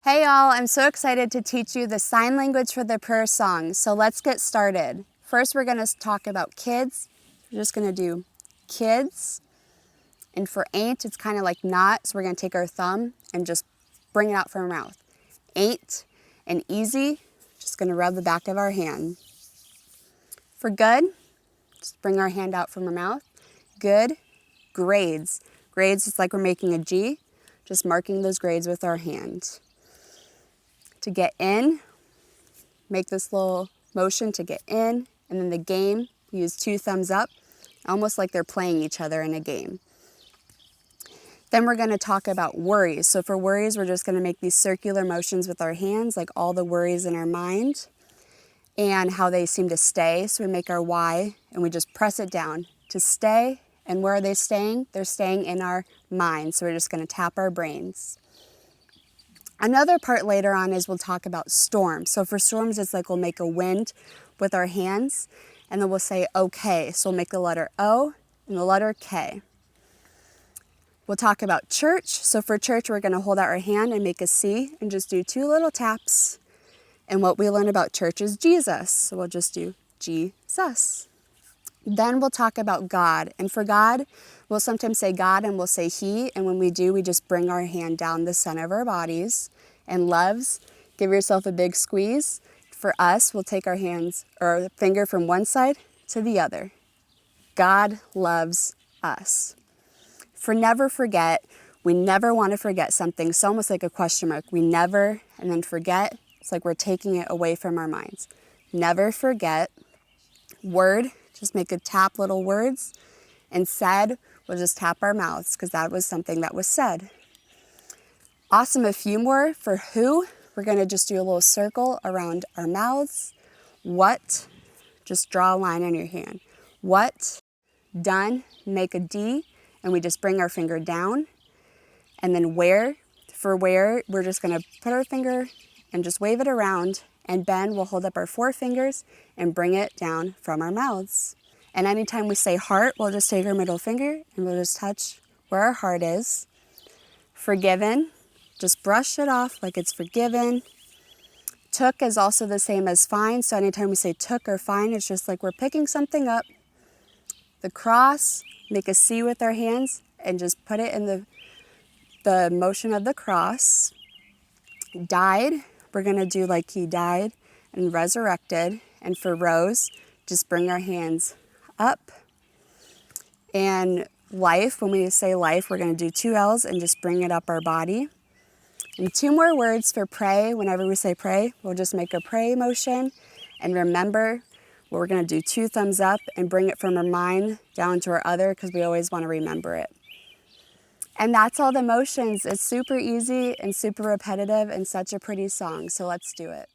Hey y'all, I'm so excited to teach you the sign language for the prayer song. So let's get started. First, we're going to talk about kids. We're just going to do kids. And for ain't, it's kind of like not. So we're going to take our thumb and just bring it out from our mouth. Ain't and easy, just going to rub the back of our hand. For good, just bring our hand out from our mouth. Good, grades. Grades, it's like we're making a G, just marking those grades with our hand. To get in, make this little motion to get in, and then the game, use two thumbs up, almost like they're playing each other in a game. Then we're going to talk about worries. So for worries, we're just going to make these circular motions with our hands, like all the worries in our mind, and how they seem to stay. So we make our Y, and we just press it down to stay. And where are they staying? They're staying in our mind. So we're just going to tap our brains. Another part later on is we'll talk about storms. So for storms, it's like we'll make a wind with our hands, and then we'll say okay. So we'll make the letter O and the letter K. We'll talk about church. So for church, we're going to hold out our hand and make a C and just do two little taps. And what we learn about church is Jesus. So we'll just do Jesus. Then we'll talk about God. And for God, we'll sometimes say God and we'll say He. And when we do, we just bring our hand down the center of our bodies. And loves, give yourself a big squeeze. For us, we'll take our hands or our finger from one side to the other. God loves us. For never forget, we never want to forget something. It's almost like a question mark. We never, and then forget. It's like we're taking it away from our minds. Never forget. Word, just make a tap little words. And said, we'll just tap our mouths because that was something that was said. Awesome, a few more. For who, we're going to just do a little circle around our mouths. What, just draw a line on your hand. What, done, make a D, and we just bring our finger down. And then where, for where, we're just going to put our finger and just wave it around. And Ben will hold up our four fingers and bring it down from our mouths. And anytime we say heart, we'll just take our middle finger and we'll just touch where our heart is. Forgiven, just brush it off like it's forgiven. Took is also the same as fine. So anytime we say took or fine, it's just like we're picking something up. The cross, make a C with our hands and just put it in the motion of the cross. Died, we're going to do like He died and resurrected. And for rose, just bring our hands up. And life, when we say life, we're going to do two L's and just bring it up our body. And two more words for pray. Whenever we say pray, we'll just make a pray motion. And remember, we're going to do two thumbs up and bring it from our mind down to our other because we always want to remember it. And that's all the motions. It's super easy and super repetitive and such a pretty song. So let's do it.